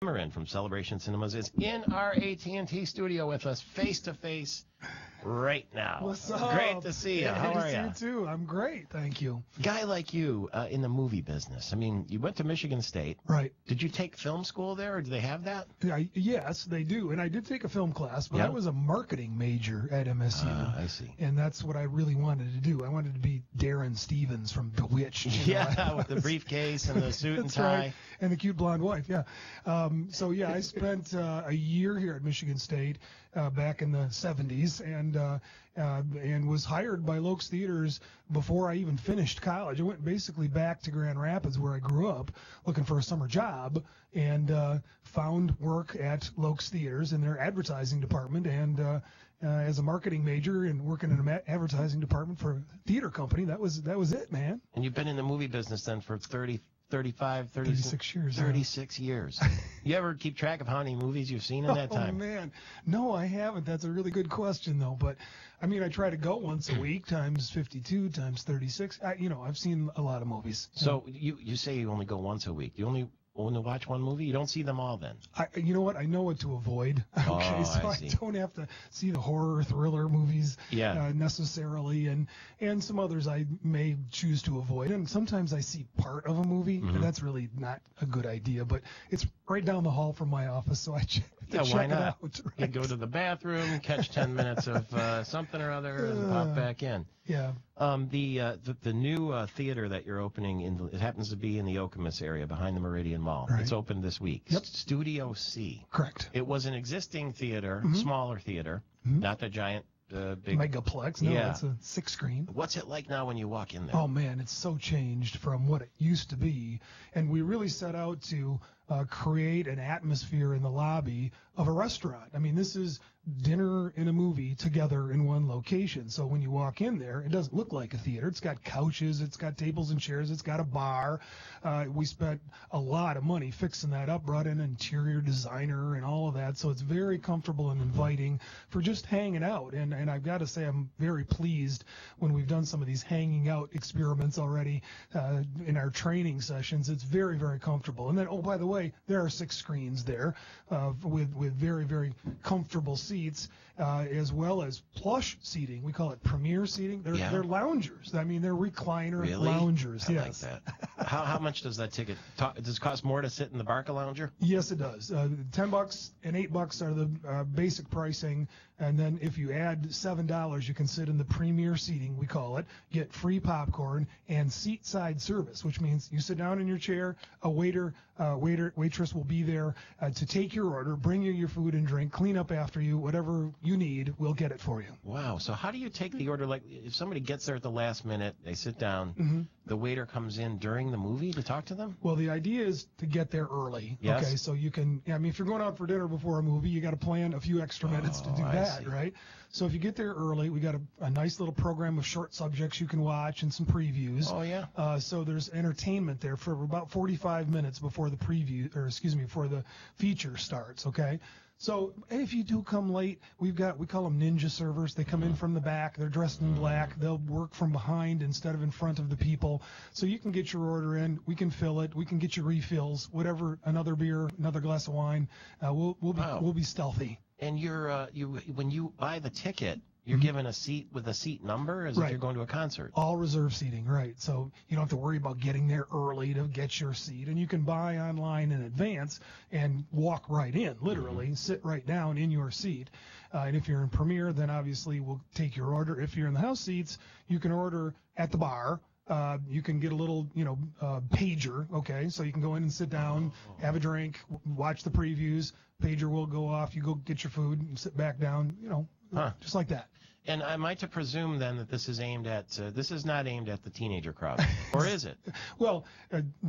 VanTimmeren from Celebration Cinemas is in our AT&T studio with us face-to-face right now. What's up? Great to see you. How are you? Good to see you, too. I'm great, thank you. Guy like you in the movie business. I mean, you went to Michigan State. Right. Did you take film school there, or do they have that? Yes, they do. And I did take a film class, but I was a marketing major at MSU. I see. And that's what I really wanted to do. I wanted to be Darren Stevens from Bewitched. Yeah, with the briefcase and the suit and tie. Right. And the cute blonde wife, yeah. I spent a year here at Michigan State back in the 70s and was hired by Lokes Theaters before I even finished college. I went basically back to Grand Rapids where I grew up looking for a summer job and found work at Lokes Theaters in their advertising department and as a marketing major and working in an advertising department for a theater company. That was it, man. And you've been in the movie business then for 36 years. 36 years. You ever keep track of how many movies you've seen in that time? Oh, man. No, I haven't. That's a really good question, though. But, I mean, I try to go once a week, times 52, times 36. I've seen a lot of movies. So you say you only go once a week. You only watch one movie? You don't see them all then? You know what? I know what to avoid. Okay, so I don't have to see the horror thriller movies necessarily, and some others I may choose to avoid. And sometimes I see part of a movie, and that's really not a good idea. But it's right down the hall from my office, so I check why not? it out. Right? You go to the bathroom, catch 10 minutes of something or other, and pop back in. Yeah. The new theater that you're opening it happens to be in the Okemos area behind the Meridian Mall. Right. It's opened this week. Yep. Studio C. Correct. It was an existing theater, smaller theater, not the giant big megaplex. No, it's a 6-screen. What's it like now when you walk in there? Oh man, it's so changed from what it used to be, and we really set out to create an atmosphere in the lobby of a restaurant. I mean, this is dinner and a movie together in one location. So when you walk in there, it doesn't look like a theater. It's got couches, it's got tables and chairs, it's got a bar. We spent a lot of money fixing that up, brought in an interior designer and all of that. So it's very comfortable and inviting for just hanging out. And I've got to say, I'm very pleased when we've done some of these hanging out experiments already in our training sessions. It's very, very comfortable. And then, oh, by the way, there are 6 screens there with very, very comfortable seats, as well as plush seating. We call it premier seating. They're loungers. I mean, they're recliner loungers. I like that. How much does that ticket does it cost more to sit in the Barca lounger? Yes, it does. $10 and $8 are the basic pricing, and then if you add $7, you can sit in the premier seating, we call it, get free popcorn and seat side service, which means you sit down in your chair, a waitress will be there to take your order, bring you your food and drink, clean up after you, whatever you need, we'll get it for you. Wow. So how do you take the order? Like, if somebody gets there at the last minute, they sit down, the waiter comes in during the movie to talk to them? Well, the idea is to get there early. Yes. Okay, so you can, if you're going out for dinner before a movie, you got to plan a few extra minutes to do that, right? So if you get there early, we got a nice little program of short subjects you can watch and some previews. Oh, yeah. So there's entertainment there for about 45 minutes before the before the feature starts, okay? So if you do come late, we call them ninja servers. They come in from the back. They're dressed in black. They'll work from behind instead of in front of the people. So you can get your order in. We can fill it. We can get you refills, whatever, another beer, another glass of wine. We'll be stealthy. And when you buy the ticket, you're given a seat with a seat number as if you're going to a concert. All reserve seating, right. So you don't have to worry about getting there early to get your seat. And you can buy online in advance and walk right in, literally, sit right down in your seat. And if you're in Premier, then obviously we'll take your order. If you're in the house seats, you can order at the bar. You can get a little, pager, okay? So you can go in and sit down, have a drink, watch the previews. Pager will go off. You go get your food and sit back down, just like that. And am I to presume then that this is not aimed at the teenager crowd, or is it? Well,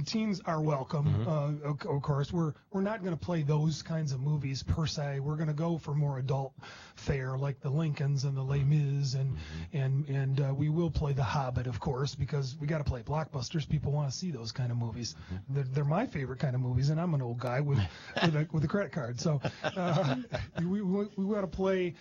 teens are welcome. Of course, we're not going to play those kinds of movies per se. We're going to go for more adult fare, like the Lincolns and the Les Mis, and we will play The Hobbit, of course, because we got to play blockbusters. People want to see those kind of movies. They're my favorite kind of movies, and I'm an old guy with a credit card, so we want to play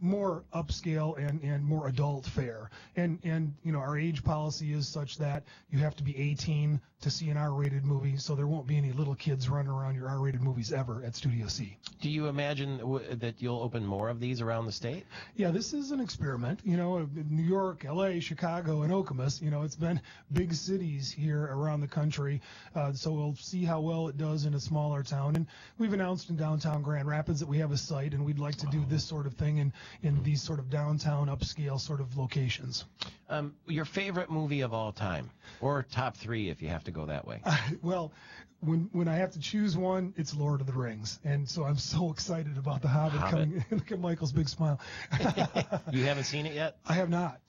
more upscale, upscale and more adult fare. And you know, our age policy is such that you have to be 18 to see an R-rated movie, so there won't be any little kids running around your R-rated movies ever at Studio C. Do you imagine that you'll open more of these around the state? Yeah, this is an experiment. You know, New York, LA, Chicago, and Okemos, you know, it's been big cities here around the country, so we'll see how well it does in a smaller town. And we've announced in downtown Grand Rapids that we have a site, and we'd like to do this sort of thing in these sort of downtown upscale sort of locations. Your favorite movie of all time, or top 3 if you have to go that way? Well, when I have to choose one, it's Lord of the Rings, and so I'm so excited about The Hobbit coming. Look at Michael's big smile. You haven't seen it yet? I have not.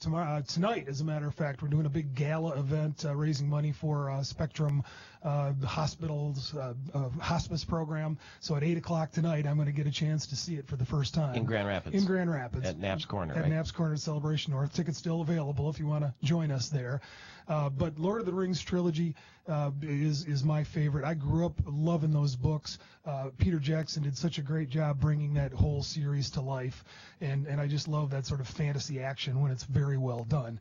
Tonight, as a matter of fact, we're doing a big gala event raising money for Spectrum Hospital's hospice program. So at 8 o'clock tonight, I'm going to get a chance to see it for the first time. In Grand Rapids? In Grand Rapids. At Knapp's Corner, At Knapp's Corner, Celebration North. Tickets still available if you want to join us there. But Lord of the Rings trilogy is my favorite. I grew up loving those books. Peter Jackson did such a great job bringing that whole series to life, and I just love that sort of fantasy action when it's very well done.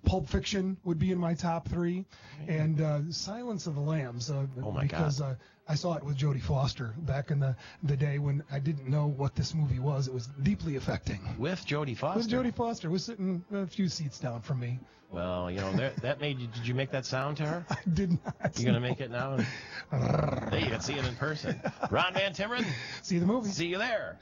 Pulp Fiction would be in my top 3, and Silence of the Lambs, because I saw it with Jodie Foster back in the day when I didn't know what this movie was. It was deeply affecting. With Jodie Foster? With Jodie Foster. Was sitting a few seats down from me. Well, you know, that made you. Did you make that sound to her? I did not. You gonna make it now? There, you can see it in person. Ron VanTimmeren. See the movie. See you there.